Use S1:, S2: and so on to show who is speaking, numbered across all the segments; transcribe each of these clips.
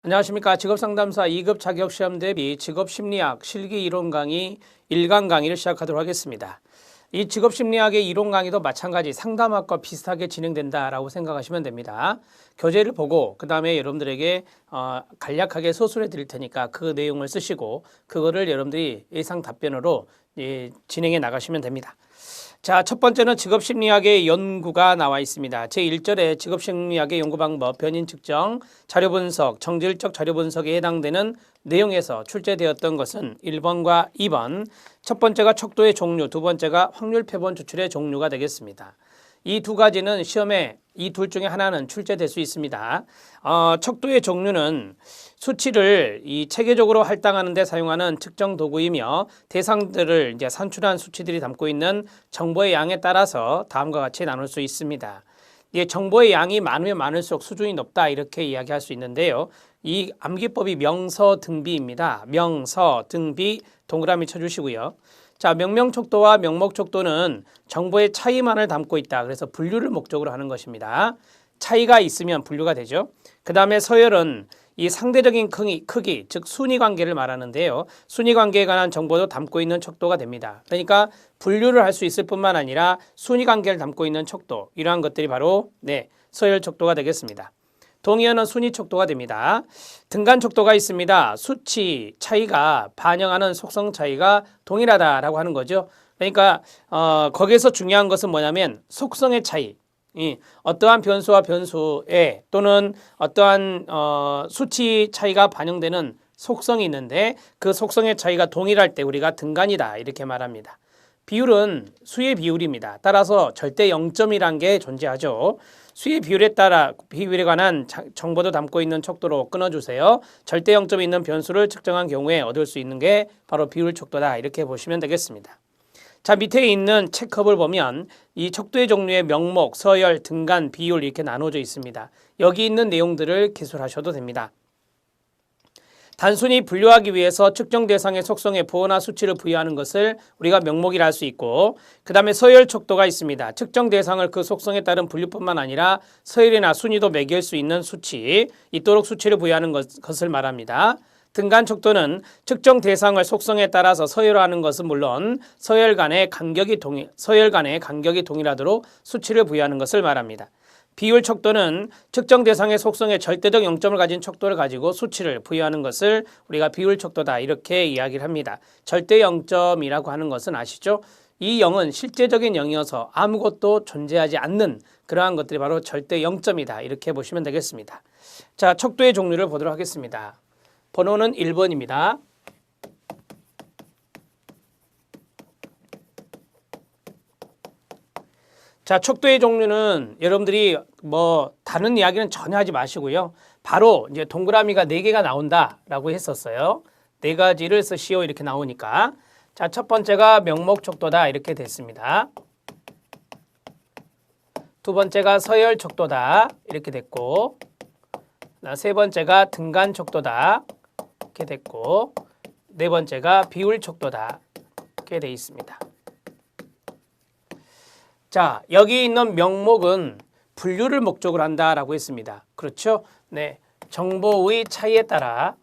S1: 안녕하십니까. 직업상담사 2급 자격시험 대비 직업심리학 실기 이론 강의 1강 강의를 시작하도록 하겠습니다. 이 직업심리학의 이론 강의도 마찬가지 상담학과 비슷하게 진행된다라고 생각하시면 됩니다. 교재를 보고 그 다음에 여러분들에게 간략하게 서술해 드릴 테니까 그 내용을 쓰시고 그거를 여러분들이 예상 답변으로 진행해 나가시면 됩니다. 자, 첫 번째는 직업심리학의 연구가 나와 있습니다. 제1절에 직업심리학의 연구 방법, 변인 측정, 자료 분석, 정질적 자료 분석에 해당되는 내용에서 출제되었던 것은 1번과 2번. 첫 번째가 척도의 종류, 두 번째가 확률 표본 추출의 종류가 되겠습니다. 이 두 가지는 시험에 이 둘 중에 하나는 출제될 수 있습니다. 척도의 종류는 수치를 체계적으로 할당하는 데 사용하는 측정 도구이며 대상들을 산출한 수치들이 담고 있는 정보의 양에 따라서 다음과 같이 나눌 수 있습니다. 정보의 양이 많으면 많을수록 수준이 높다 이렇게 이야기할 수 있는데요. 이 암기법이 명서등비입니다. 명서등비 동그라미 쳐주시고요. 자, 명명척도와 명목척도는 정보의 차이만을 담고 있다. 그래서 분류를 목적으로 하는 것입니다. 차이가 있으면 분류가 되죠. 그 다음에 서열은 이 상대적인 크기, 즉 순위관계를 말하는데요. 순위관계에 관한 정보도 담고 있는 척도가 됩니다. 그러니까 분류를 할 수 있을 뿐만 아니라 순위관계를 담고 있는 척도, 이러한 것들이 바로 서열 척도가 되겠습니다. 동의어는 순위 척도가 됩니다. 등간 척도가 있습니다. 수치 차이가 반영하는 속성 차이가 동일하다라고 하는 거죠. 그러니까 거기에서 중요한 것은 뭐냐면 속성의 차이. 어떠한 변수와 변수에 또는 어떠한 수치 차이가 반영되는 속성이 있는데 그 속성의 차이가 동일할 때 우리가 등간이다 이렇게 말합니다. 비율은 수의 비율입니다. 따라서 절대 0점이란 게 존재하죠. 수의 비율에 따라 비율에 관한 정보도 담고 있는 척도로 끊어주세요. 절대 0점이 있는 변수를 측정한 경우에 얻을 수 있는 게 바로 비율 척도다 이렇게 보시면 되겠습니다. 자, 밑에 있는 체크업을 보면 이 척도의 종류의 명목, 서열, 등간, 비율 이렇게 나눠져 있습니다. 여기 있는 내용들을 기술하셔도 됩니다. 단순히 분류하기 위해서 측정 대상의 속성에 부호나 수치를 부여하는 것을 우리가 명목이라 할 수 있고, 그 다음에 서열 척도가 있습니다. 측정 대상을 그 속성에 따른 분류뿐만 아니라 서열이나 순위도 매길 수 있는 수치, 있도록 수치를 부여하는 것을 말합니다. 등간 척도는 측정 대상을 속성에 따라서 서열화하는 것은 물론 서열 간의 간격이 동일하도록 수치를 부여하는 것을 말합니다. 비율 척도는 측정 대상의 속성에 절대적 0점을 가진 척도를 가지고 수치를 부여하는 것을 우리가 비율 척도다 이렇게 이야기를 합니다. 절대 0점이라고 하는 것은 아시죠? 이 0은 실제적인 0이어서 아무것도 존재하지 않는 그러한 것들이 바로 절대 0점이다 이렇게 보시면 되겠습니다. 자, 척도의 종류를 보도록 하겠습니다. 번호는 1번입니다. 자, 척도의 종류는 여러분들이 다른 이야기는 전혀 하지 마시고요. 바로 이제 동그라미가 4개가 나온다라고 했었어요. 4가지를 쓰시오 이렇게 나오니까. 자, 첫 번째가 명목 척도다 이렇게 됐습니다. 두 번째가 서열 척도다 이렇게 됐고, 세 번째가 등간 척도다 이렇게 됐고, 네 번째가 비율 척도다 이렇게 돼 있습니다. 자, 여기 있는 명목은 분류를 목적으로 한다라고 했습니다. 그렇죠? 네, 정보의 차이에 따라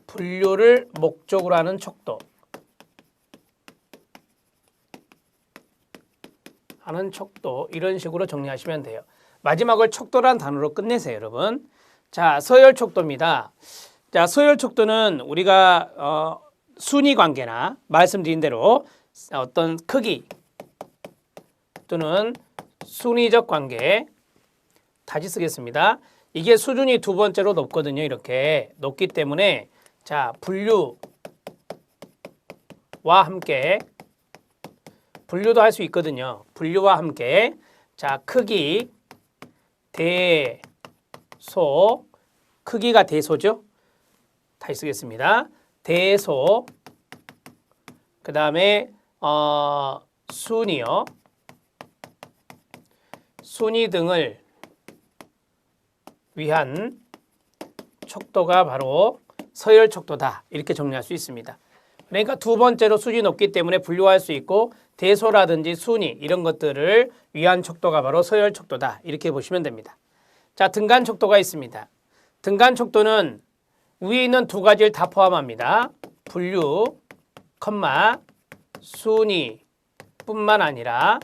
S1: 분류를 목적으로 하는 척도. 이런 식으로 정리하시면 돼요. 마지막을 척도란 단어로 끝내세요, 여러분. 자, 서열 척도입니다. 자, 서열 척도는 우리가 순위 관계나 말씀드린 대로 어떤 크기 또는 순위적 관계 다시 쓰겠습니다. 이게 수준이 두 번째로 높거든요. 이렇게 높기 때문에 자, 분류와 함께 분류도 할 수 있거든요. 분류와 함께 자, 크기 대소, 크기가 대소죠. 다시 쓰겠습니다. 대소, 그 다음에 순위요. 순위 등을 위한 척도가 바로 서열 척도다 이렇게 정리할 수 있습니다. 그러니까 두 번째로 수준이 높기 때문에 분류할 수 있고 대소라든지 순위 이런 것들을 위한 척도가 바로 서열 척도다. 이렇게 보시면 됩니다. 자, 등간 척도가 있습니다. 등간 척도는 위에 있는 두 가지를 다 포함합니다. 분류, 순위 뿐만 아니라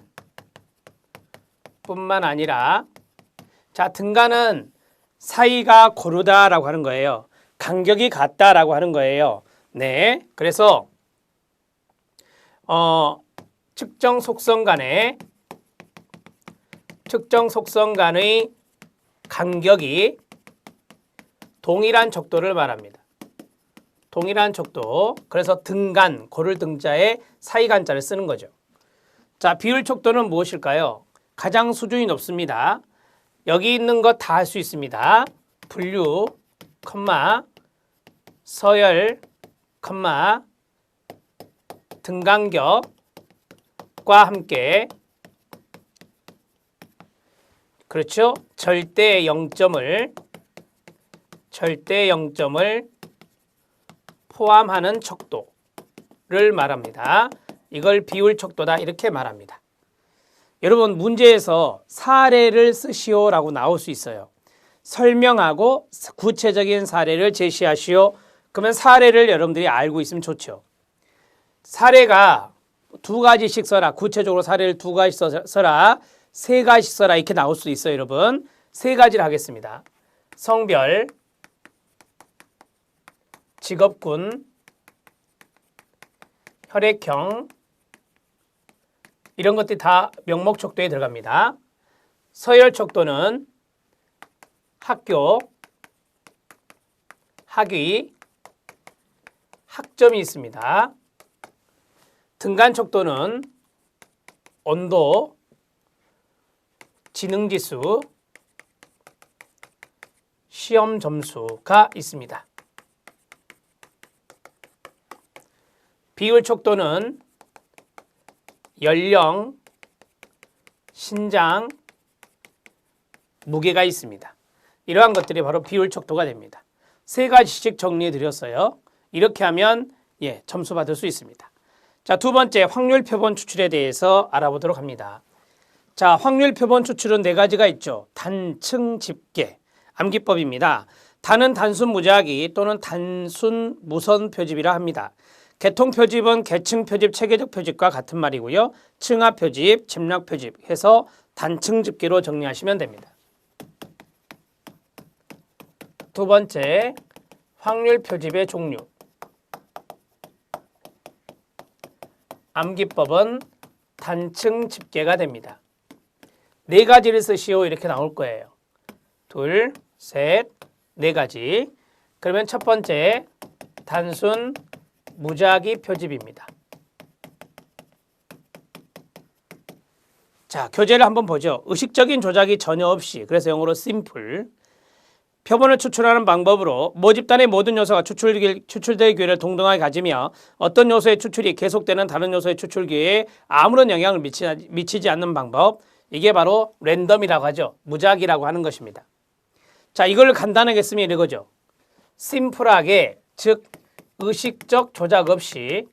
S1: 자, 등간은 사이가 고르다라고 하는 거예요. 간격이 같다라고 하는 거예요. 네, 그래서 측정 속성 간의 간격이 동일한 척도를 말합니다. 동일한 척도. 그래서 등간, 고를 등자에 사이간자를 쓰는 거죠. 자, 비율 척도는 무엇일까요? 가장 수준이 높습니다. 여기 있는 것 다 할 수 있습니다. 분류, 서열, 등간격과 함께 그렇죠? 절대 0점을 포함하는 척도를 말합니다. 이걸 비율 척도다 이렇게 말합니다. 여러분 문제에서 사례를 쓰시오라고 나올 수 있어요. 설명하고 구체적인 사례를 제시하시오. 그러면 사례를 여러분들이 알고 있으면 좋죠. 사례가 두 가지씩 써라. 구체적으로 사례를 두 가지씩 써라. 세 가지씩 써라. 이렇게 나올 수 있어요, 여러분. 세 가지를 하겠습니다. 성별, 직업군, 혈액형 이런 것들이 다 명목 척도에 들어갑니다. 서열 척도는 학교, 학위, 학점이 있습니다. 등간 척도는 온도, 지능지수, 시험 점수가 있습니다. 비율 척도는 연령, 신장, 무게가 있습니다. 이러한 것들이 바로 비율 척도가 됩니다. 세 가지씩 정리해 드렸어요. 이렇게 하면 점수 받을 수 있습니다. 자, 두 번째 확률 표본 추출에 대해서 알아보도록 합니다. 자, 확률 표본 추출은 네 가지가 있죠. 단층 집계, 암기법입니다. 단은 단순 무작위 또는 단순 무선 표집이라 합니다. 계통 표집은 계층 표집, 체계적 표집과 같은 말이고요. 층합 표집, 침략 표집 해서 단층 집계로 정리하시면 됩니다. 두 번째, 확률 표집의 종류. 암기법은 단층 집계가 됩니다. 네 가지를 쓰시오 이렇게 나올 거예요. 둘, 셋, 네 가지. 그러면 첫 번째, 단순 무작위 표집입니다. 자, 교재를 한번 보죠. 의식적인 조작이 전혀 없이, 그래서 영어로 simple. 표본을 추출하는 방법으로 모집단의 모든 요소가 추출될 기회를 동등하게 가지며 어떤 요소의 추출이 계속되는 다른 요소의 추출 기회에 아무런 영향을 미치지 않는 방법. 이게 바로 랜덤이라고 하죠. 무작위라고 하는 것입니다. 자, 이걸 간단하게 쓰면 이거죠. 심플하게, 즉 의식적 조작 없이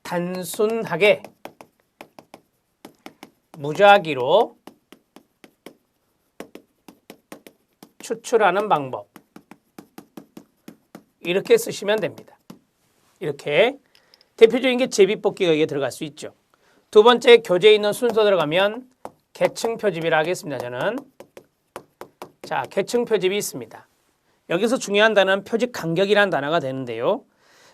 S1: 단순하게 무작위로 추출하는 방법. 이렇게 쓰시면 됩니다. 이렇게 대표적인 게 제비뽑기가 여기에 들어갈 수 있죠. 두 번째, 교재에 있는 순서 들어가면 계층 표집이라 하겠습니다. 저는 자, 계층 표집이 있습니다. 여기서 중요한 단어는 표집 간격이라는 단어가 되는데요.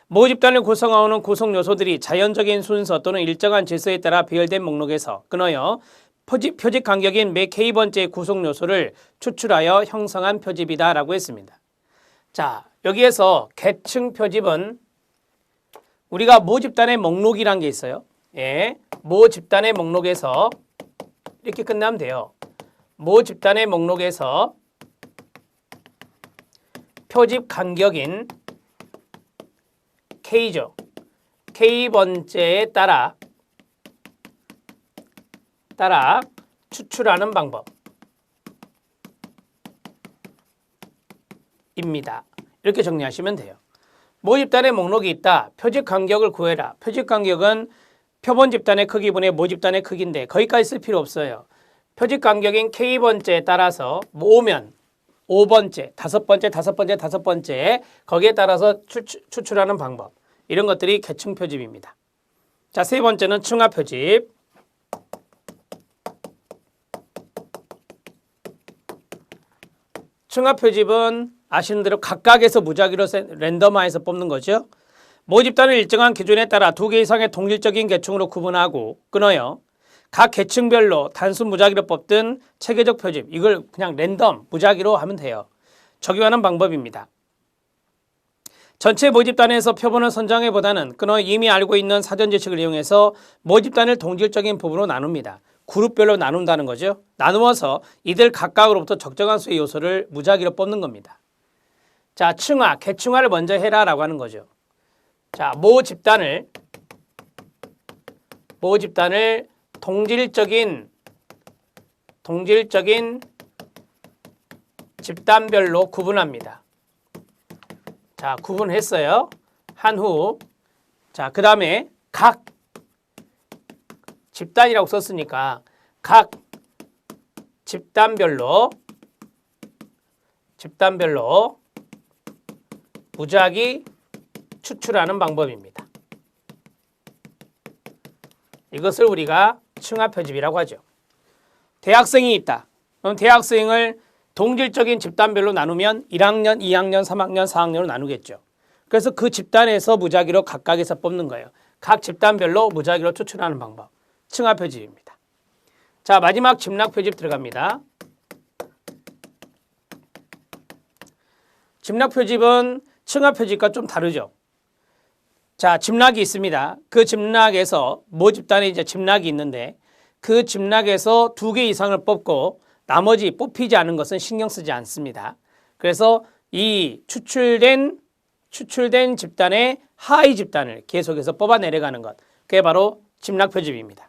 S1: 모집단을 구성하는 구성 요소들이 자연적인 순서 또는 일정한 질서에 따라 배열된 목록에서 끊어요. 표집 간격인 매 K번째 구성 요소를 추출하여 형성한 표집이다 라고 했습니다. 자, 여기에서 계층 표집은 우리가 모집단의 목록이란 게 있어요. 모집단의 목록에서 이렇게 끝나면 돼요. 모집단의 목록에서 표집 간격인 K죠. K번째에 따라 추출하는 방법입니다. 이렇게 정리하시면 돼요. 모집단의 목록이 있다. 표집 간격을 구해라. 표집 간격은 표본 집단의 크기분의 모집단의 크기인데 거기까지 쓸 필요 없어요. 표집 간격인 K번째에 따라서 오면 5번째, 5번째, 5번째, 5번째 거기에 따라서 추출하는 방법. 이런 것들이 계층 표집입니다. 자, 세 번째는 층화 표집. 층화 표집은 아시는 대로 각각에서 무작위로 랜덤화해서 뽑는 거죠. 모집단을 일정한 기준에 따라 2개 이상의 동질적인 계층으로 구분하고 끊어요. 각 계층별로 단순 무작위로 뽑든 체계적 표집, 이걸 그냥 랜덤 무작위로 하면 돼요. 적용하는 방법입니다. 전체 모집단에서 표본을 선정해보다는 끊어 이미 알고 있는 사전 지식을 이용해서 모집단을 동질적인 부분으로 나눕니다. 그룹별로 나눈다는 거죠. 나누어서 이들 각각으로부터 적정한 수의 요소를 무작위로 뽑는 겁니다. 자, 층화, 계층화를 먼저 해라라고 하는 거죠. 자, 모집단을 동질적인 집단별로 구분합니다. 자, 구분했어요. 한 후, 자, 그 다음에 각 집단이라고 썼으니까 각 집단별로 무작위 추출하는 방법입니다. 이것을 우리가 층화 표집이라고 하죠. 대학생이 있다. 그럼 대학생을 동질적인 집단별로 나누면 1학년, 2학년, 3학년, 4학년으로 나누겠죠. 그래서 그 집단에서 무작위로 각각에서 뽑는 거예요. 각 집단별로 무작위로 추출하는 방법. 층화 표집입니다. 자, 마지막 집락 표집 들어갑니다. 집락 표집은 층화 표집과 좀 다르죠. 자, 집락이 있습니다. 그 집락에서 모집단에 이제 집락이 있는데 그 집락에서 2개 이상을 뽑고 나머지 뽑히지 않은 것은 신경 쓰지 않습니다. 그래서 이 추출된 집단의 하위 집단을 계속해서 뽑아 내려가는 것. 그게 바로 집락 표집입니다.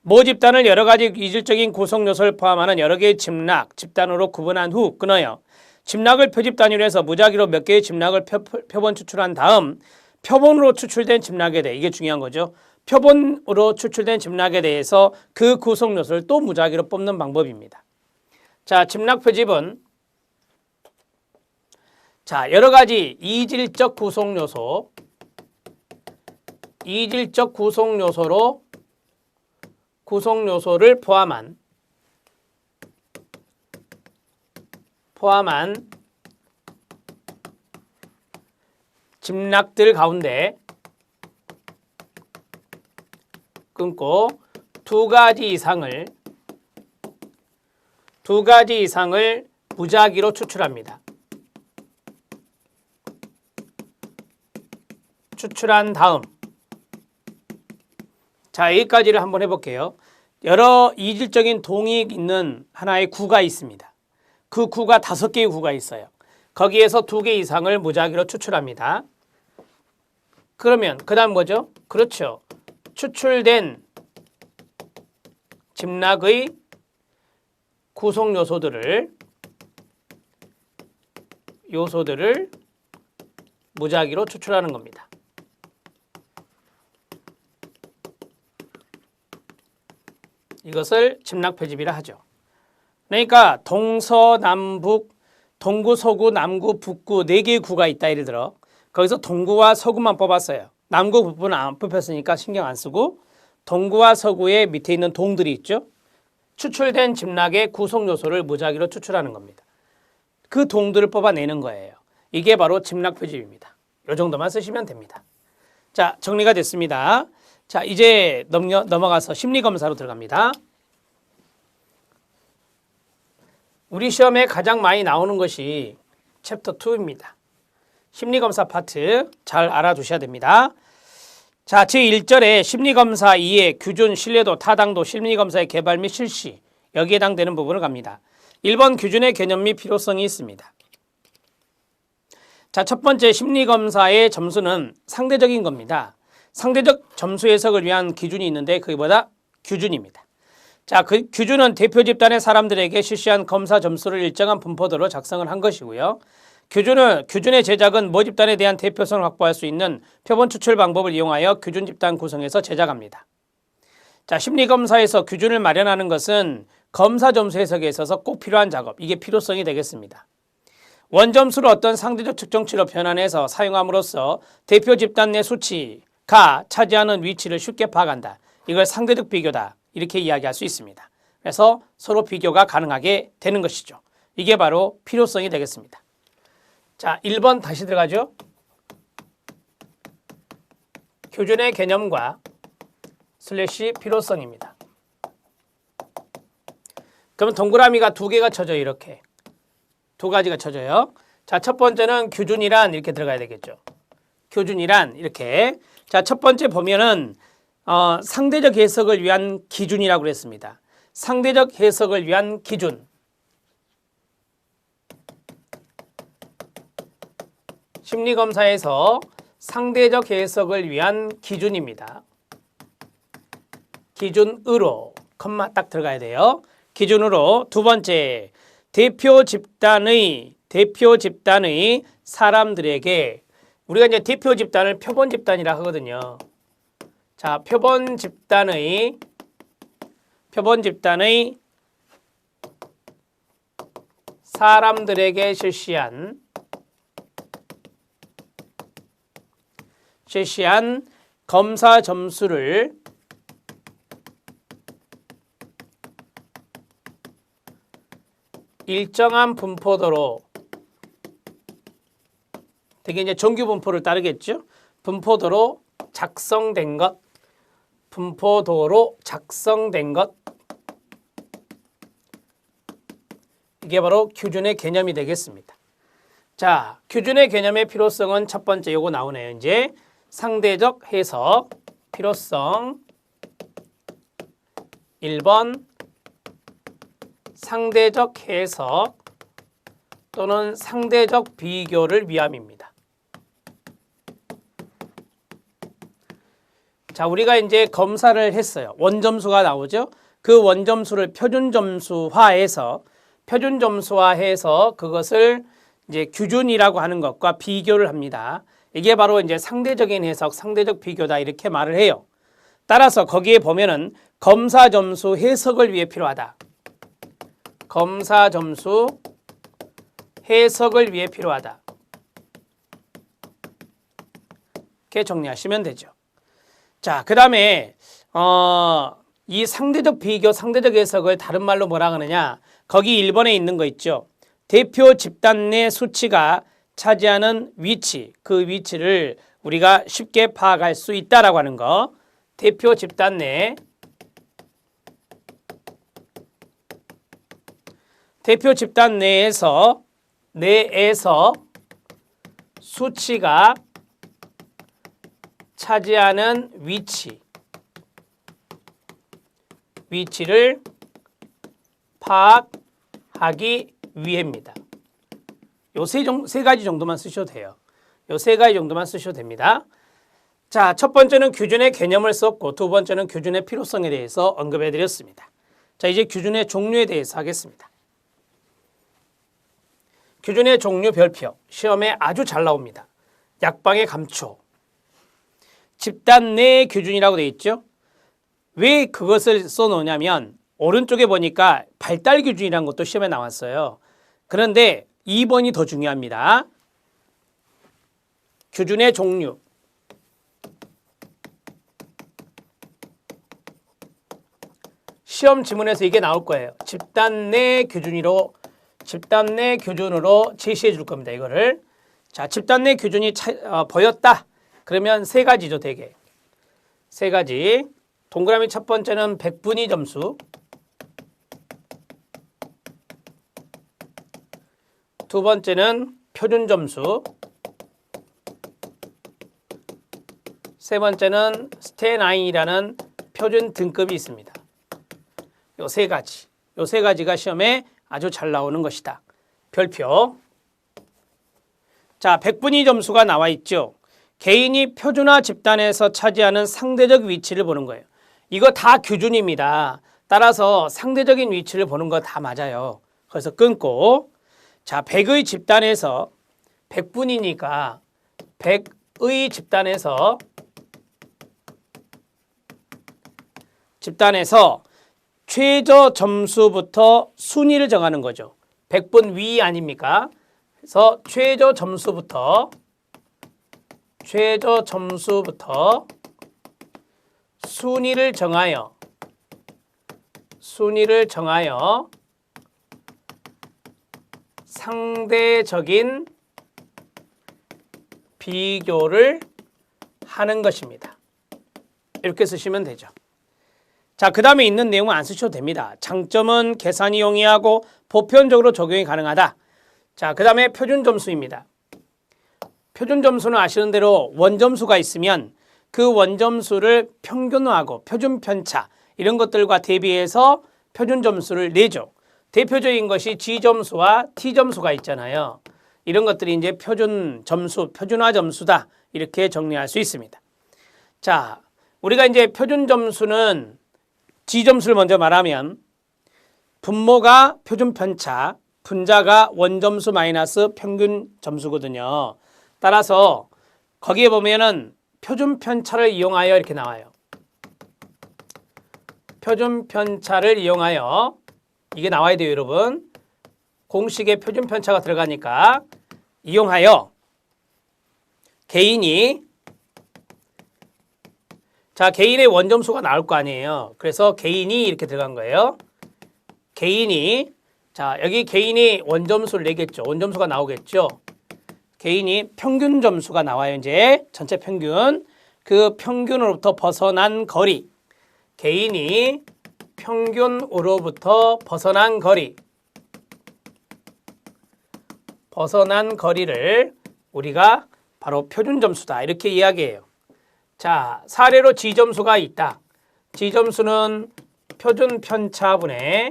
S1: 모집단을 여러 가지 이질적인 구성 요소를 포함하는 여러 개의 집단으로 구분한 후 끊어요. 집락을 표집 단위로 해서 무작위로 몇 개의 집락을 표본 추출한 다음 표본으로 추출된 집락에 대해, 이게 중요한 거죠. 표본으로 추출된 집락에 대해서 그 구성 요소를 또 무작위로 뽑는 방법입니다. 자, 집락 표집은 자, 여러 가지 이질적 구성 요소를 포함한 집락들 가운데 끊고 두 가지 이상을 무작위로 추출합니다. 추출한 다음, 자, 여기까지를 한번 해볼게요. 여러 이질적인 동이 있는 하나의 구가 있습니다. 그 구가 5개의 구가 있어요. 거기에서 2개 이상을 무작위로 추출합니다. 그러면 그 다음 뭐죠? 그렇죠. 추출된 집락의 구성 요소들을 무작위로 추출하는 겁니다. 이것을 집락 표집이라 하죠. 그러니까 동서남북, 동구, 서구, 남구, 북구 4개의 구가 있다 예를 들어 거기서 동구와 서구만 뽑았어요. 남구 부분은 안 뽑혔으니까 신경 안 쓰고 동구와 서구의 밑에 있는 동들이 있죠. 추출된 집락의 구성 요소를 무작위로 추출하는 겁니다. 그 동들을 뽑아내는 거예요. 이게 바로 집락 표집입니다. 이 정도만 쓰시면 됩니다. 자, 정리가 됐습니다. 자, 이제 넘어가서 심리검사로 들어갑니다. 우리 시험에 가장 많이 나오는 것이 챕터 2입니다. 심리검사 파트 잘 알아두셔야 됩니다. 자, 제1절에 심리검사 2의 규준, 신뢰도, 타당도, 심리검사의 개발 및 실시, 여기에 해당되는 부분을 갑니다. 1번 규준의 개념 및 필요성이 있습니다. 자, 첫 번째 심리검사의 점수는 상대적인 겁니다. 상대적 점수 해석을 위한 기준이 있는데 그게 뭐다? 규준입니다. 자, 그 규준은 대표 집단의 사람들에게 실시한 검사 점수를 일정한 분포도로 작성을 한 것이고요. 규준의 제작은 모집단에 대한 대표성을 확보할 수 있는 표본 추출 방법을 이용하여 규준 집단 구성해서 제작합니다. 자, 심리검사에서 규준을 마련하는 것은 검사 점수 해석에 있어서 꼭 필요한 작업, 이게 필요성이 되겠습니다. 원점수를 어떤 상대적 측정치로 변환해서 사용함으로써 대표 집단 내 수치가 차지하는 위치를 쉽게 파악한다. 이걸 상대적 비교다. 이렇게 이야기할 수 있습니다. 그래서 서로 비교가 가능하게 되는 것이죠. 이게 바로 필요성이 되겠습니다. 자, 1번 다시 들어가죠. 규준의 개념과 슬래시 필요성입니다. 그러면 동그라미가 두 개가 쳐져요. 이렇게. 두 가지가 쳐져요. 자, 첫 번째는 규준이란 이렇게 들어가야 되겠죠. 규준이란 이렇게. 자, 첫 번째 보면은 상대적 해석을 위한 기준이라고 그랬습니다. 상대적 해석을 위한 기준. 심리검사에서 상대적 해석을 위한 기준입니다. 기준으로 컴마 딱 들어가야 돼요. 기준으로 두 번째 대표 집단의 사람들에게 우리가 이제 대표 집단을 표본 집단이라 하거든요. 자, 표본 집단의 사람들에게 실시한 검사 점수를 일정한 분포도로 되게 이제 정규 분포를 따르겠죠. 분포도로 작성된 것. 이게 바로 규준의 개념이 되겠습니다. 자, 규준의 개념의 필요성은 첫 번째 요거 나오네요. 이제 상대적 해석 필요성 1번 상대적 해석 또는 상대적 비교를 위함입니다. 자, 우리가 이제 검사를 했어요. 원점수가 나오죠. 그 원점수를 표준점수화해서 그것을 이제 규준이라고 하는 것과 비교를 합니다. 이게 바로 이제 상대적인 해석, 상대적 비교다 이렇게 말을 해요. 따라서 거기에 보면은 검사 점수 해석을 위해 필요하다. 검사 점수 해석을 위해 필요하다. 이렇게 정리하시면 되죠. 자, 그 다음에 이 상대적 비교, 상대적 해석을 다른 말로 뭐라 하느냐. 거기 1번에 있는 거 있죠. 대표 집단 내 수치가 차지하는 위치, 그 위치를 우리가 쉽게 파악할 수 있다라고 하는 거. 대표 집단 내에서 수치가 차지하는 위치를 파악하기 위해입니다. 요 세 가지 정도만 쓰셔도 돼요. 요 세 가지 정도만 쓰셔도 됩니다. 자, 첫 번째는 규준의 개념을 썼고 두 번째는 규준의 필요성에 대해서 언급해 드렸습니다. 자, 이제 규준의 종류에 대해서 하겠습니다. 규준의 종류 별표, 시험에 아주 잘 나옵니다. 약방의 감초. 집단 내 규준이라고 되어 있죠. 왜 그것을 써놓냐면 오른쪽에 보니까 발달 규준이라는 것도 시험에 나왔어요. 그런데 2번이 더 중요합니다. 규준의 종류. 시험 지문에서 이게 나올 거예요. 집단 내 규준으로 제시해 줄 겁니다. 이거를. 자, 집단 내 규준이 보였다. 그러면 세 가지죠, 되게. 세 가지. 동그라미 첫 번째는 백분위 점수. 두 번째는 표준 점수. 세 번째는 스테나인이라는 표준 등급이 있습니다. 요 세 가지. 요 세 가지가 시험에 아주 잘 나오는 것이다. 별표. 자, 백분위 점수가 나와 있죠. 개인이 표준화 집단에서 차지하는 상대적 위치를 보는 거예요. 이거 다 규준입니다. 따라서 상대적인 위치를 보는 거 다 맞아요. 그래서 끊고. 자, 100의 집단에서 100분이니까 100의 집단에서 최저 점수부터 순위를 정하는 거죠. 100분 위 아닙니까? 그래서 최저 점수부터 순위를 정하여 상대적인 비교를 하는 것입니다. 이렇게 쓰시면 되죠. 자, 그 다음에 있는 내용은 안 쓰셔도 됩니다. 장점은 계산이 용이하고 보편적으로 적용이 가능하다. 자, 그 다음에 표준 점수입니다. 표준 점수는 아시는 대로 원점수가 있으면 그 원점수를 평균화하고 표준 편차 이런 것들과 대비해서 표준 점수를 내죠. 대표적인 것이 G점수와 T점수가 있잖아요. 이런 것들이 이제 표준 점수, 표준화 점수다. 이렇게 정리할 수 있습니다. 자, 우리가 이제 표준 점수는 G점수를 먼저 말하면 분모가 표준 편차, 분자가 원점수 마이너스 평균 점수거든요. 따라서 거기에 보면은 표준 편차를 이용하여 이렇게 나와요. 표준 편차를 이용하여 이게 나와야 돼요, 여러분. 공식에 표준 편차가 들어가니까 이용하여 개인의 원점수가 나올 거 아니에요. 그래서 개인이 이렇게 들어간 거예요. 개인이 여기 개인이 원점수를 내겠죠. 원점수가 나오겠죠. 개인이 평균 점수가 나와요. 이제 전체 평균. 그 평균으로부터 벗어난 거리. 개인이 평균으로부터 벗어난 거리를 우리가 바로 표준 점수다. 이렇게 이야기해요. 자, 사례로 G점수가 있다. G점수는 표준 편차분의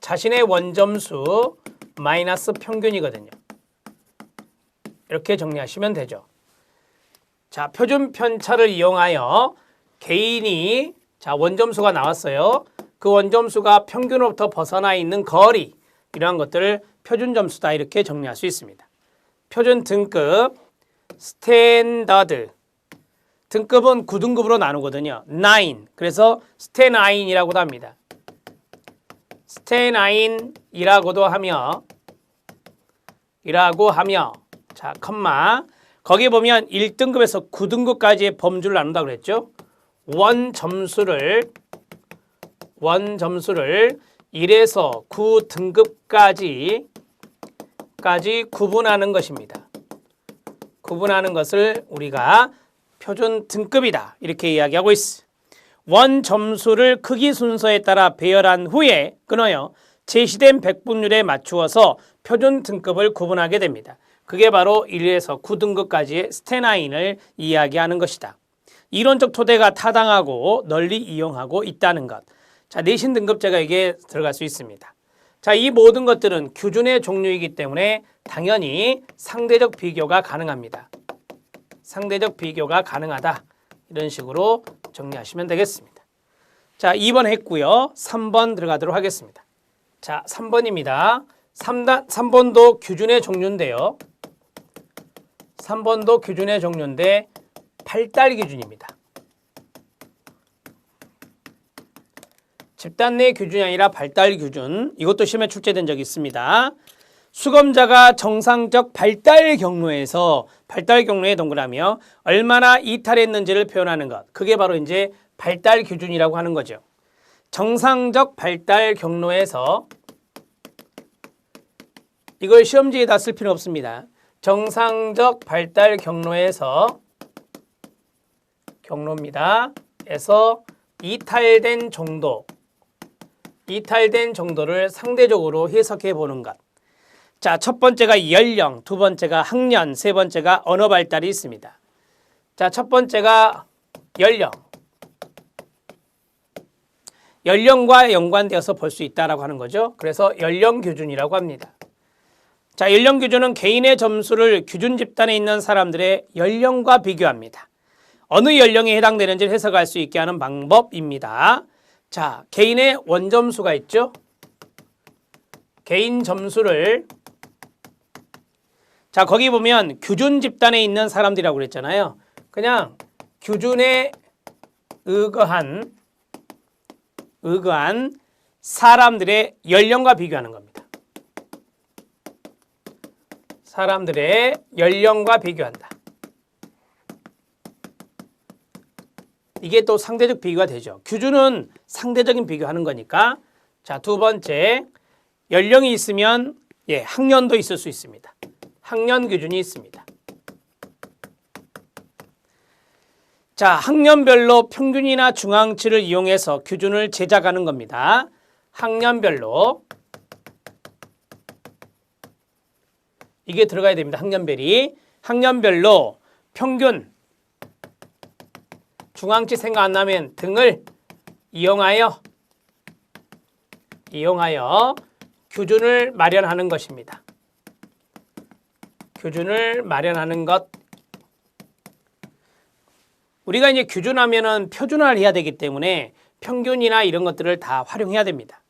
S1: 자신의 원점수 마이너스 평균이거든요. 이렇게 정리하시면 되죠. 자, 표준 편차를 이용하여 개인이 원점수가 나왔어요. 그 원점수가 평균으로부터 벗어나 있는 거리 이러한 것들을 표준 점수다. 이렇게 정리할 수 있습니다. 표준 등급 스탠더드 등급은 9등급으로 나누거든요. 9. 그래서 스탠9이라고도 합니다. 스탠9이라고 하며 자, 컴마 거기 보면 1등급에서 9등급까지의 범주를 나눈다고 그랬죠. 원 점수를 1에서 9등급까지 구분하는 것입니다. 구분하는 것을 우리가 표준 등급이다. 이렇게 이야기하고 있어. 원 점수를 크기 순서에 따라 배열한 후에 끊어요. 제시된 백분율에 맞추어서 표준 등급을 구분하게 됩니다. 그게 바로 1에서 9등급까지의 스탠9을 이야기하는 것이다. 이론적 토대가 타당하고 널리 이용하고 있다는 것. 자, 내신 등급제가 이게 들어갈 수 있습니다. 자, 이 모든 것들은 규준의 종류이기 때문에 당연히 상대적 비교가 가능합니다. 상대적 비교가 가능하다. 이런 식으로 정리하시면 되겠습니다. 자, 2번 했고요. 3번 들어가도록 하겠습니다. 자, 3번입니다. 3번도 규준의 종류인데요. 3번도 규준의 종류인데 8달 기준입니다. 집단 내 규준이 아니라 발달 기준. 이것도 시험에 출제된 적이 있습니다. 수검자가 정상적 발달 경로에 동그라며 얼마나 이탈했는지를 표현하는 것. 그게 바로 이제 발달 기준이라고 하는 거죠. 정상적 발달 경로에서 이걸 시험지에다 쓸 필요 없습니다. 정상적 발달 경로입니다. 에서 이탈된 정도를 상대적으로 해석해 보는 것. 자, 첫 번째가 연령, 두 번째가 학년, 세 번째가 언어 발달이 있습니다. 자, 첫 번째가 연령. 연령과 연관되어서 볼 수 있다라고 하는 거죠. 그래서 연령 기준이라고 합니다. 자, 연령 기준은 개인의 점수를 기준 집단에 있는 사람들의 연령과 비교합니다. 어느 연령에 해당되는지를 해석할 수 있게 하는 방법입니다. 자, 개인의 원점수가 있죠. 개인 점수를 자, 거기 보면 규준 집단에 있는 사람들이라고 그랬잖아요. 그냥 규준에 의거한 사람들의 연령과 비교하는 겁니다. 사람들의 연령과 비교한다. 이게 또 상대적 비교가 되죠. 규준은 상대적인 비교하는 거니까. 자, 두 번째, 연령이 있으면 학년도 있을 수 있습니다. 학년 기준이 있습니다. 자, 학년별로 평균이나 중앙치를 이용해서 기준을 제작하는 겁니다. 학년별로. 이게 들어가야 됩니다. 학년별로 평균, 중앙치 생각 안 나면 등을 이용하여 규준을 마련하는 것입니다. 규준을 마련하는 것. 우리가 이제 규준하면은 표준화를 해야 되기 때문에 평균이나 이런 것들을 다 활용해야 됩니다.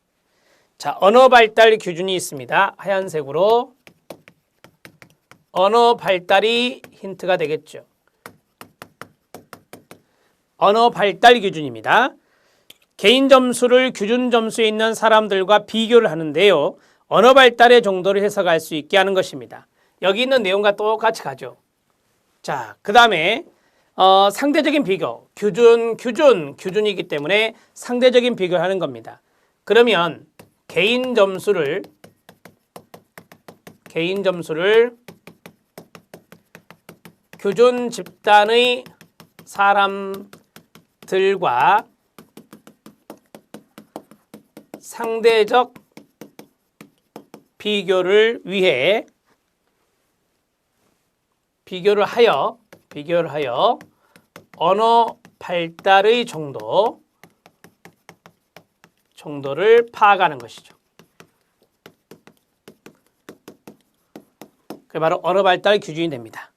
S1: 자, 언어 발달 기준이 있습니다. 하얀색으로. 언어 발달이 힌트가 되겠죠. 언어 발달 기준입니다. 개인 점수를 기준 점수에 있는 사람들과 비교를 하는데요. 언어 발달의 정도를 해석할 수 있게 하는 것입니다. 여기 있는 내용과 똑같이 가죠. 자, 그 다음에 상대적인 비교. 규준이기 때문에 상대적인 비교를 하는 겁니다. 그러면 개인 점수를 규준 집단의 사람들과 상대적 비교를 하여 언어 발달의 정도를 파악하는 것이죠. 그게 바로 언어 발달 기준이 됩니다.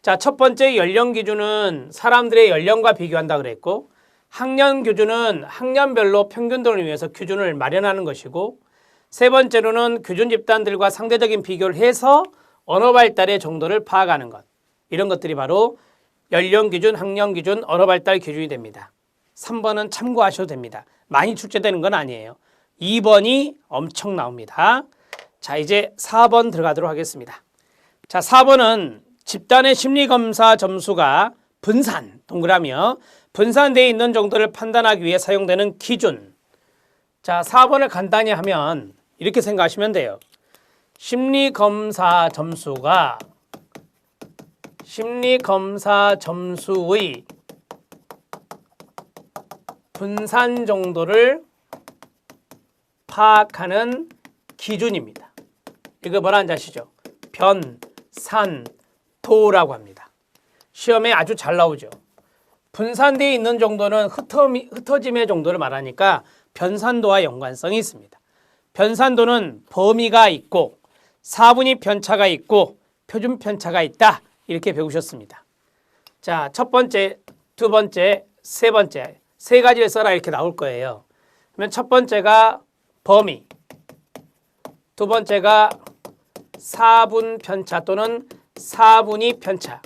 S1: 자, 첫 번째 연령 기준은 사람들의 연령과 비교한다 그랬고, 학년 기준은 학년별로 평균등을 위해서 기준을 마련하는 것이고, 세 번째로는 규준 집단들과 상대적인 비교를 해서 언어 발달의 정도를 파악하는 것. 이런 것들이 바로 연령 기준, 학년 기준, 언어 발달 기준이 됩니다. 3번은 참고하셔도 됩니다. 많이 출제되는 건 아니에요. 2번이 엄청 나옵니다. 자, 이제 4번 들어가도록 하겠습니다. 자, 4번은 집단의 심리검사 점수가 동그라미요. 분산되어 있는 정도를 판단하기 위해 사용되는 기준. 자, 4번을 간단히 하면 이렇게 생각하시면 돼요. 심리검사 점수의 분산 정도를 파악하는 기준입니다. 이거 뭐라는지 아시죠? 변산도라고 합니다. 시험에 아주 잘 나오죠. 분산되어 있는 정도는 흩어짐의 정도를 말하니까 변산도와 연관성이 있습니다. 변산도는 범위가 있고 사분위 편차가 있고 표준 편차가 있다. 이렇게 배우셨습니다. 자, 첫 번째, 두 번째, 세 번째 세 가지를 써라 이렇게 나올 거예요. 그러면 첫 번째가 범위, 두 번째가 사분 편차 또는 사분위 편차.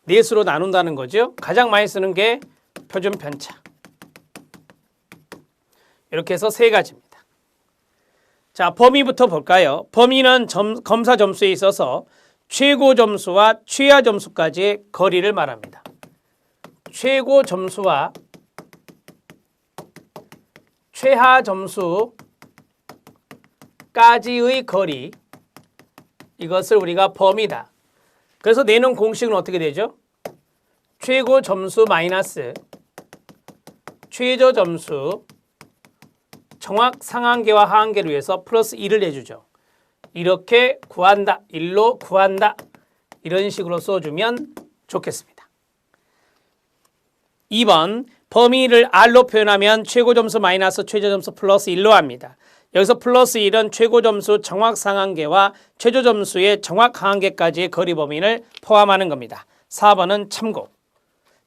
S1: 넷으로 나눈다는 거죠. 가장 많이 쓰는 게 표준 편차. 이렇게 해서 세 가지입니다. 자, 범위부터 볼까요? 범위는 검사 점수에 있어서 최고 점수와 최하 점수까지의 거리를 말합니다. 최고 점수와 최하 점수까지의 거리, 이것을 우리가 범위다. 그래서 내는 공식은 어떻게 되죠? 최고 점수 마이너스 최저 점수 정확 상한계와 하한계를 위해서 플러스 1을 내주죠. 이렇게 구한다. 1로 구한다. 이런 식으로 써주면 좋겠습니다. 2번 범위를 R로 표현하면 최고 점수 마이너스 최저 점수 플러스 1로 합니다. 여기서 플러스 1은 최고 점수 정확 상한계와 최저 점수의 정확 하한계까지의 거리 범위를 포함하는 겁니다. 4번은 참고.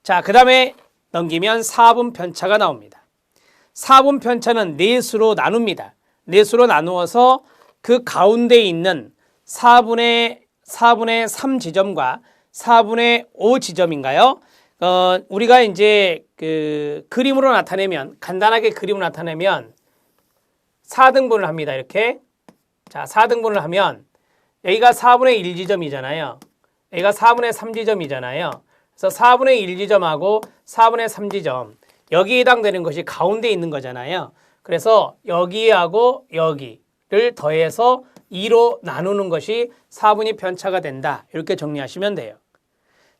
S1: 자, 그 다음에 넘기면 사분 편차가 나옵니다. 사분 편차는 넷으로 나눕니다. 넷으로 나누어서 그 가운데 있는 4분의 4분의 3 지점과 4분의 5 지점인가요? 우리가 이제 그 그림으로 나타내면, 간단하게 그림으로 나타내면 4등분을 합니다. 이렇게. 자, 4등분을 하면 여기가 4분의 1 지점이잖아요. 여기가 4분의 3 지점이잖아요. 그래서 4분의 1 지점하고 4분의 3 지점, 여기에 해당되는 것이 가운데 있는 거잖아요. 그래서 여기하고 여기를 더해서 2로 나누는 것이 4분위 편차가 된다. 이렇게 정리하시면 돼요.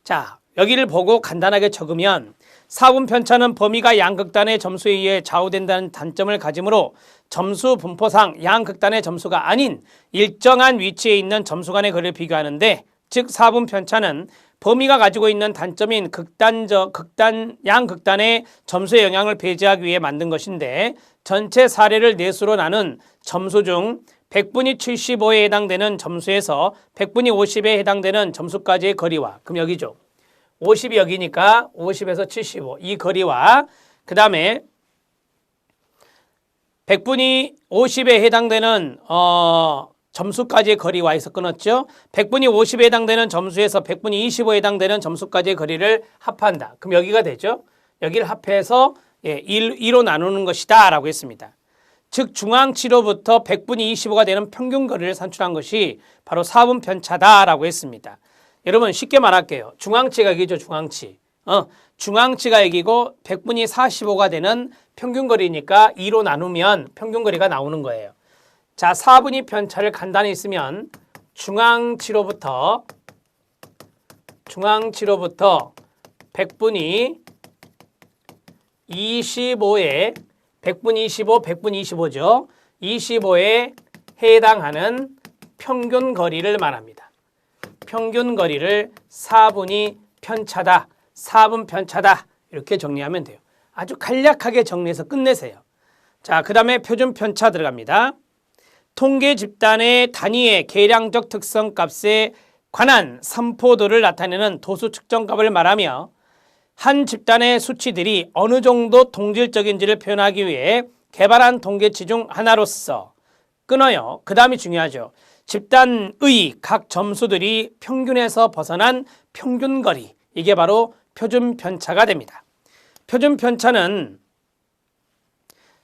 S1: 자, 여기를 보고 간단하게 적으면 4분 편차는 범위가 양극단의 점수에 의해 좌우된다는 단점을 가지므로 점수 분포상 양극단의 점수가 아닌 일정한 위치에 있는 점수 간의 거리를 비교하는데, 즉 4분 편차는 범위가 가지고 있는 단점인 양극단의 점수의 영향을 배제하기 위해 만든 것인데, 전체 사례를 네수로 나눈 점수 중 100분위 75에 해당되는 점수에서 100분위 50에 해당되는 점수까지의 거리와, 그럼 여기죠. 50이 여기니까 50에서 75, 이 거리와 그 다음에 100분위 50에 해당되는 점수까지의 거리와 해서 끊었죠. 100분위 50에 해당되는 점수에서 100분위 25에 해당되는 점수까지의 거리를 합한다. 그럼 여기가 되죠. 여기를 합해서 2로 나누는 것이다 라고 했습니다. 즉 중앙치로부터 100분위 25가 되는 평균 거리를 산출한 것이 바로 4분 편차다 라고 했습니다. 여러분 쉽게 말할게요. 중앙치가 여기죠. 중앙치가 여기고 100분위 45가 되는 평균 거리니까 2로 나누면 평균 거리가 나오는 거예요. 자, 4분위 편차를 간단히 쓰면 중앙치로부터 100분위 25에 100분위 25, 100분위 25죠. 25에 해당하는 평균 거리를 말합니다. 평균 거리를 4분위 편차다, 4분 편차다 이렇게 정리하면 돼요. 아주 간략하게 정리해서 끝내세요. 자, 그 다음에 표준 편차 들어갑니다. 통계 집단의 단위의 계량적 특성 값에 관한 산포도를 나타내는 도수 측정값을 말하며, 한 집단의 수치들이 어느 정도 동질적인지를 표현하기 위해 개발한 통계치 중 하나로서 끊어요. 그 다음이 중요하죠. 집단의 각 점수들이 평균에서 벗어난 평균거리, 이게 바로 표준 편차가 됩니다. 표준 편차는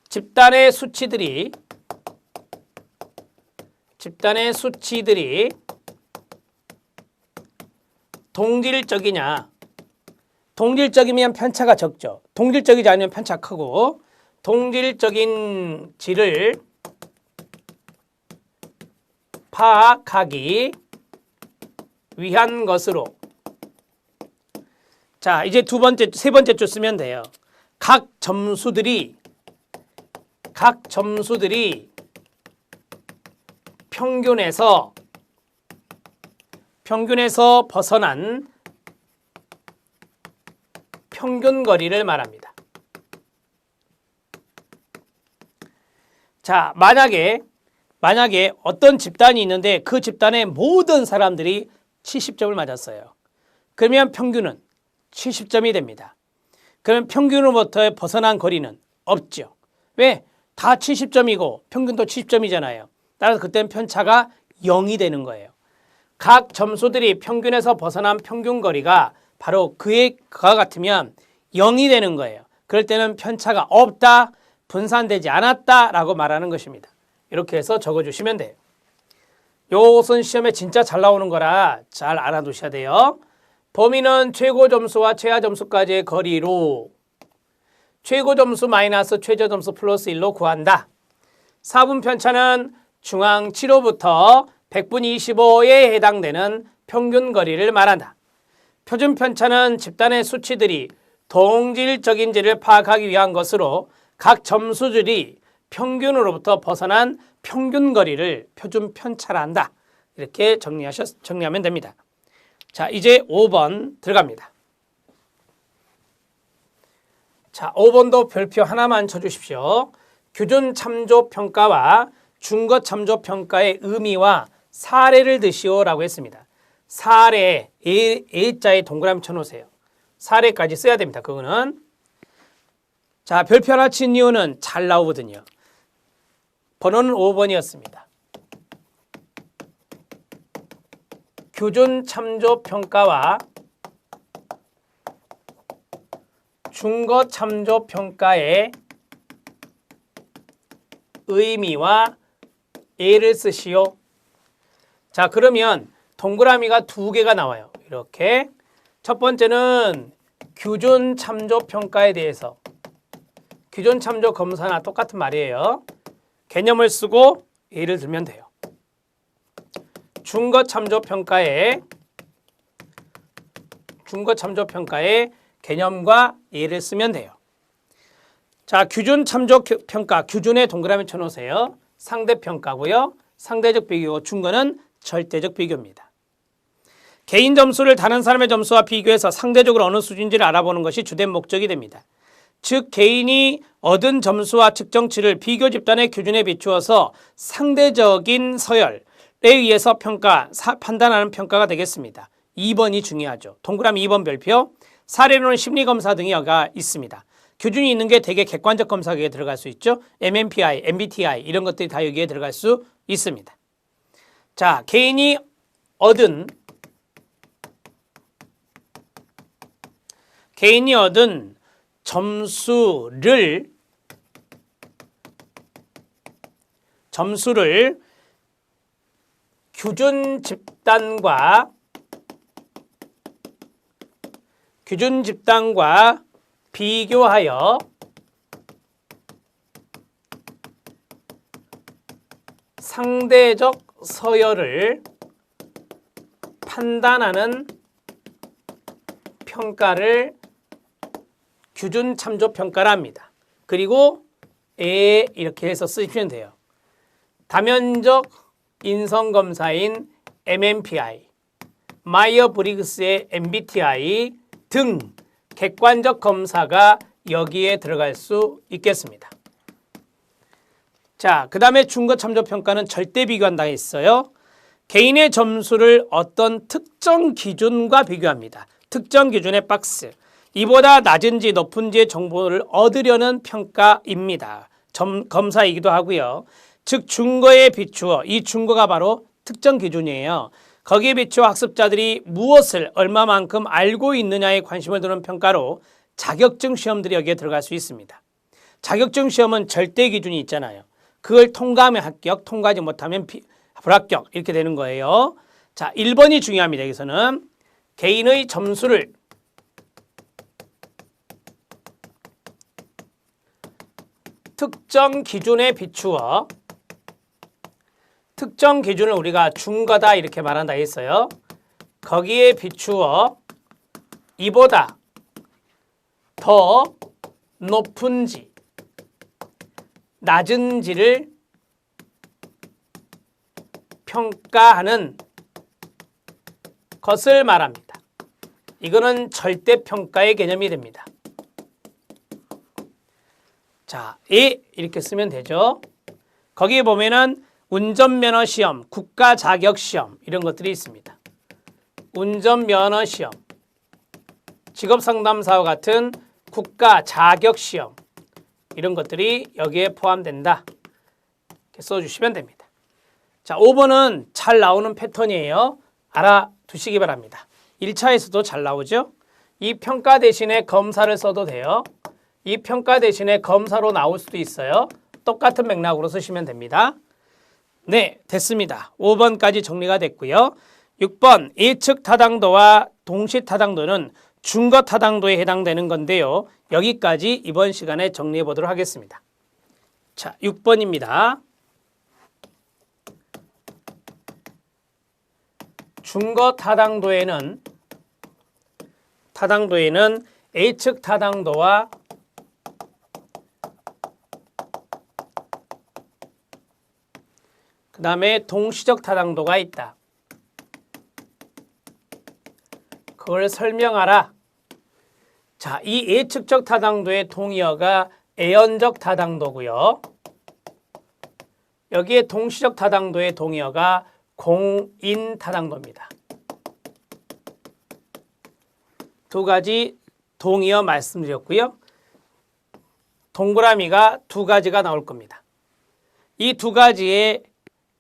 S1: 집단의 수치들이 동질적이냐, 동질적이면 편차가 적죠. 동질적이지 않으면 편차 크고, 동질적인지를 파악하기 위한 것으로. 자, 이제 세 번째 줄 쓰면 돼요. 각 점수들이 평균에서 벗어난 평균거리를 말합니다. 자, 만약에 어떤 집단이 있는데 그 집단의 모든 사람들이 70점을 맞았어요. 그러면 평균은 70점이 됩니다. 그러면 평균으로부터 벗어난 거리는 없죠. 왜? 다 70점이고 평균도 70점이잖아요. 따라서 그때는 편차가 0이 되는 거예요. 각 점수들이 평균에서 벗어난 평균거리가 바로 그와 같으면 0이 되는 거예요. 그럴 때는 편차가 없다, 분산되지 않았다 라고 말하는 것입니다. 이렇게 해서 적어주시면 돼요. 요것은 시험에 진짜 잘 나오는 거라 잘 알아두셔야 돼요. 범위는 최고 점수와 최하 점수까지의 거리로 최고 점수 마이너스 최저 점수 플러스 1로 구한다. 4분 편차는 중앙치로부터 100분위 25에 해당되는 평균 거리를 말한다. 표준 편차는 집단의 수치들이 동질적인지를 파악하기 위한 것으로 각 점수들이 평균으로부터 벗어난 평균 거리를 표준 편차라 한다. 이렇게 정리하면 됩니다. 자, 이제 5번 들어갑니다. 자, 5번도 별표 하나만 쳐주십시오. 규준 참조 평가와 준거 참조 평가의 의미와 사례를 드시오라고 했습니다. 사례, A자에 동그라미 쳐놓으세요. 사례까지 써야 됩니다. 그거는. 자, 별표 하나 친 이유는 잘 나오거든요. 번호는 5번이었습니다. 규준 참조 평가와 중거 참조 평가의 의미와 예를 쓰시오. 자, 그러면 동그라미가 두 개가 나와요. 이렇게. 첫 번째는 규준 참조 평가에 대해서, 규준 참조 검사나 똑같은 말이에요. 개념을 쓰고 예를 들면 돼요. 중거 참조 평가의 개념과 예를 쓰면 돼요. 자, 규준 참조 평가, 규준에 동그라미 쳐놓으세요. 상대평가고요. 상대적 비교, 중거는 절대적 비교입니다. 개인 점수를 다른 사람의 점수와 비교해서 상대적으로 어느 수준인지를 알아보는 것이 주된 목적이 됩니다. 즉, 개인이 얻은 점수와 측정치를 비교 집단의 기준에 비추어서 상대적인 서열에 의해서 판단하는 평가가 되겠습니다. 2번이 중요하죠. 동그라미 2번 별표, 사례로는 심리검사 등이 여가 있습니다. 기준이 있는 게 되게 객관적 검사에 들어갈 수 있죠. MMPI, MBTI 이런 것들이 다 여기에 들어갈 수 있습니다. 자, 개인이 얻은 점수를 규준 집단과 비교하여 상대적 서열을 판단하는 평가를 규준 참조 평가라 합니다. 그리고 이렇게 해서 쓰시면 돼요. 다면적 인성 검사인 MMPI, 마이어 브리그스의 MBTI 등 객관적 검사가 여기에 들어갈 수 있겠습니다. 자, 그 다음에 중거 참조 평가는 절대 비교한다 했어요. 개인의 점수를 어떤 특정 기준과 비교합니다. 특정 기준의 박스, 이보다 낮은지 높은지의 정보를 얻으려는 평가입니다. 검사이기도 하고요. 즉, 중거에 비추어, 이 중거가 바로 특정 기준이에요. 거기에 비추어 학습자들이 무엇을 얼마만큼 알고 있느냐에 관심을 두는 평가로 자격증 시험들이 여기에 들어갈 수 있습니다. 자격증 시험은 절대 기준이 있잖아요. 그걸 통과하면 합격, 통과하지 못하면 불합격 이렇게 되는 거예요. 자, 1번이 중요합니다. 여기서는 개인의 점수를 특정 기준에 비추어, 특정 기준을 우리가 중거다 이렇게 말한다 했어요. 거기에 비추어 이보다 더 높은지 낮은지를 평가하는 것을 말합니다. 이거는 절대평가의 개념이 됩니다. 자, 이렇게 쓰면 되죠. 거기에 보면은 운전면허 시험, 국가 자격 시험 이런 것들이 있습니다. 운전면허 시험, 직업상담사와 같은 국가 자격 시험 이런 것들이 여기에 포함된다. 이렇게 써주시면 됩니다. 자, 5번은 잘 나오는 패턴이에요. 알아두시기 바랍니다. 1차에서도 잘 나오죠. 이 평가 대신에 검사를 써도 돼요. 이 평가 대신에 검사로 나올 수도 있어요. 똑같은 맥락으로 쓰시면 됩니다. 네, 됐습니다. 5번까지 정리가 됐고요. 6번 예측 타당도와 동시 타당도는 중거 타당도에 해당되는 건데요. 여기까지 이번 시간에 정리해 보도록 하겠습니다. 자, 6번입니다. 중거 타당도에는 예측 타당도와 그 다음에 동시적 타당도가 있다. 그걸 설명하라. 자, 이 예측적 타당도의 동의어가 애연적 타당도고요. 여기에 동시적 타당도의 동의어가 공인 타당도입니다. 두 가지 동의어 말씀드렸고요. 동그라미가 두 가지가 나올 겁니다. 이 두 가지의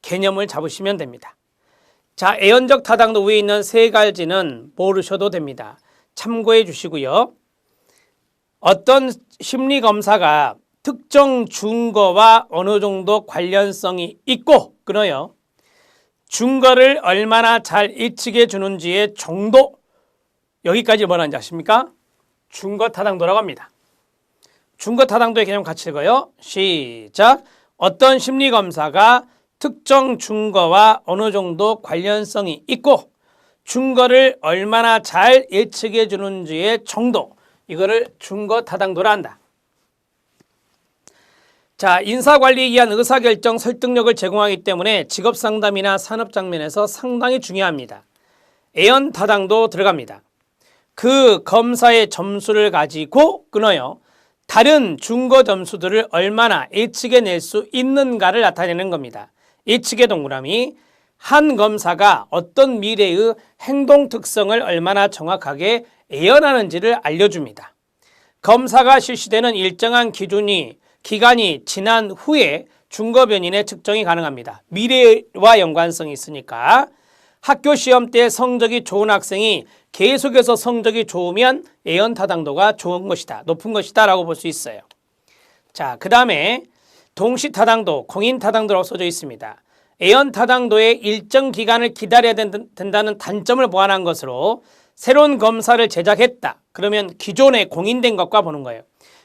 S1: 개념을 잡으시면 됩니다. 자, 애연적 타당도 위에 있는 세 가지는 모르셔도 됩니다. 참고해 주시고요. 어떤 심리검사가 특정 증거와 어느 정도 관련성이 있고 끊어요. 증거를 얼마나 잘 예측해 주는지의 정도, 여기까지 뭐라는지 아십니까? 증거 타당도라고 합니다. 증거 타당도의 개념 같이 읽어요. 시작. 어떤 심리검사가 특정 증거와 어느 정도 관련성이 있고 증거를 얼마나 잘 예측해 주는지의 정도, 이거를 증거 타당도라 한다. 자, 인사관리에 의한 의사결정 설득력을 제공하기 때문에 직업상담이나 산업장면에서 상당히 중요합니다. 애연 타당도 들어갑니다. 그 검사의 점수를 가지고 끊어요. 다른 증거 점수들을 얼마나 예측해낼 수 있는가를 나타내는 겁니다. 예측의 동그라미, 한 검사가 어떤 미래의 행동 특성을 얼마나 정확하게 예언하는지를 알려줍니다. 검사가 실시되는 일정한 기간이 지난 후에 증거 변인의 측정이 가능합니다. 미래와 연관성이 있으니까 학교 시험 때 성적이 좋은 학생이 계속해서 성적이 좋으면 애연 타당도가 좋은 것이다, 높은 것이다 라고 볼 수 있어요. 자, 그 다음에 동시 타당도, 공인 타당도라고 써져 있습니다. 애연 타당도의 일정 기간을 기다려야 된다는 단점을 보완한 것으로 새로운 검사를 제작했다. 그러면 기존에 공인된 것과 보는 거예요.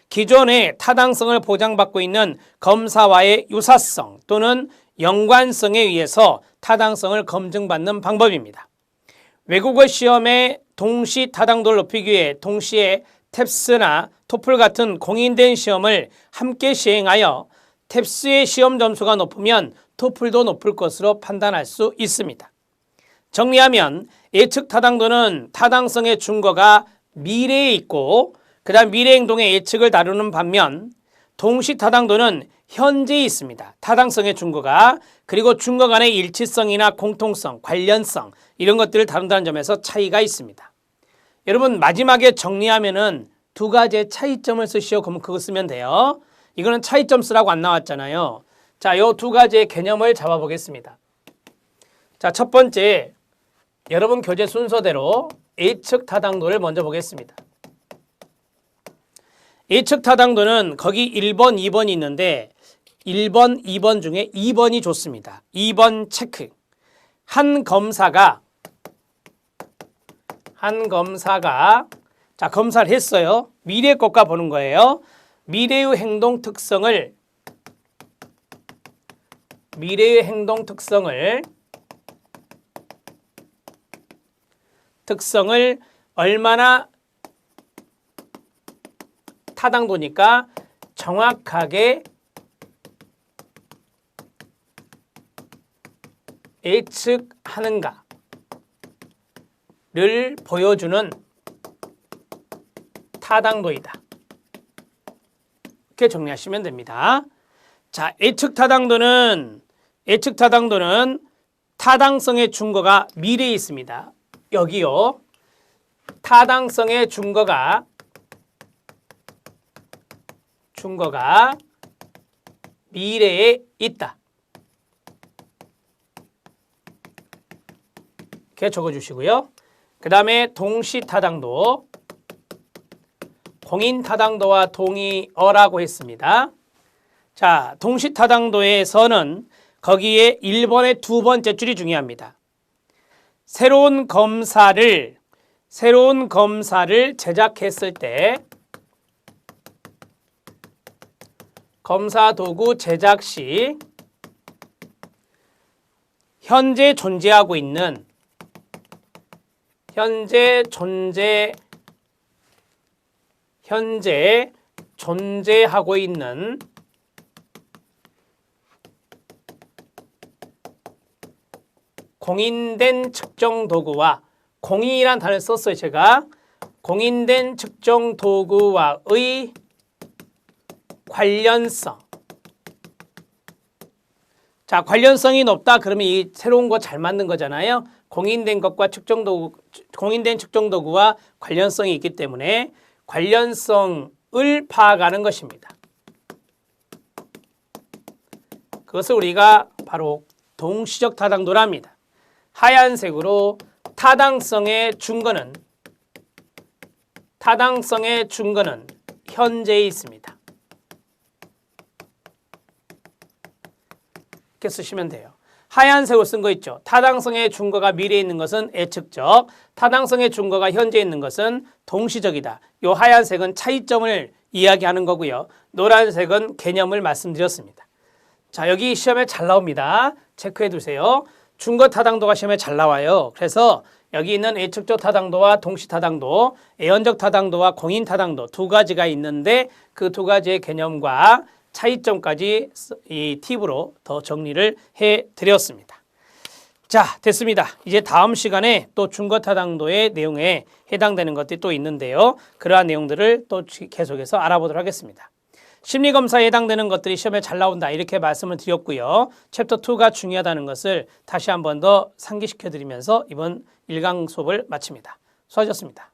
S1: 기존에 타당성을 보장받고 있는 검사와의 유사성 또는 연관성에 의해서 타당성을 검증받는 방법입니다. 외국어 시험의 동시 타당도를 높이기 위해 동시에 탭스나 토플 같은 공인된 시험을 함께 시행하여 탭스의 시험 점수가 높으면 토플도 높을 것으로 판단할 수 있습니다. 정리하면 예측 타당도는 타당성의 증거가 미래에 있고 그 다음 미래 행동의 예측을 다루는 반면 동시 타당도는 현재에 있습니다. 타당성의 증거가. 그리고 증거 간의 일치성이나 공통성, 관련성 이런 것들을 다룬다는 점에서 차이가 있습니다. 여러분 마지막에 정리하면은 두 가지의 차이점을 쓰시오. 그러면 그거 쓰면 돼요. 이거는 차이점 쓰라고 안 나왔잖아요. 자, 요 두 가지의 개념을 잡아보겠습니다. 자, 첫 번째, 여러분 교재 순서대로 예측 타당도를 먼저 보겠습니다. 예측 타당도는 거기 1번, 2번이 있는데 1번, 2번 중에 2번이 좋습니다. 2번 체크. 한 검사가 자, 검사를 했어요. 미래 것과 보는 거예요. 미래의 행동 특성을 얼마나 타당도니까 정확하게 예측하는가를 보여주는 타당도이다. 이렇게 정리하시면 됩니다. 자, 예측 타당도는 타당성의 증거가 미래에 있습니다. 여기요. 타당성의 증거가 미래에 있다. 이렇게 적어주시고요. 그 다음에 동시 타당도, 공인 타당도와 동의어라고 했습니다. 자, 동시 타당도에서는 거기에 1번의 두 번째 줄이 중요합니다. 새로운 검사를 제작했을 때 검사 도구 제작 시 현재 존재하고 있는 공인된 측정 도구와, 공인이란 단어를 썼어요. 제가 공인된 측정 도구와의 관련성. 자, 관련성이 높다 그러면 이 새로운 거 잘 만든 거잖아요. 공인된 측정 도구와 관련성이 있기 때문에 관련성을 파악하는 것입니다. 그것을 우리가 바로 동시적 타당도라 합니다. 하얀색으로 타당성의 준거는 현재에 있습니다. 이렇게 쓰시면 돼요. 하얀색으로 쓴 거 있죠. 타당성의 준거가 미래에 있는 것은 예측적, 타당성의 준거가 현재에 있는 것은 동시적이다. 이 하얀색은 차이점을 이야기하는 거고요. 노란색은 개념을 말씀드렸습니다. 자, 여기 시험에 잘 나옵니다. 체크해 두세요. 준거 타당도가 시험에 잘 나와요. 그래서 여기 있는 예측적 타당도와 동시 타당도, 예언적 타당도와 공인 타당도 두 가지가 있는데 그 두 가지의 개념과 차이점까지 이 팁으로 더 정리를 해 드렸습니다. 자, 됐습니다. 이제 다음 시간에 또 준거 타당도의 내용에 해당되는 것들이 또 있는데요. 그러한 내용들을 또 계속해서 알아보도록 하겠습니다. 심리검사에 해당되는 것들이 시험에 잘 나온다 이렇게 말씀을 드렸고요. 챕터 2가 중요하다는 것을 다시 한 번 더 상기시켜 드리면서 이번 1강 수업을 마칩니다. 수고하셨습니다.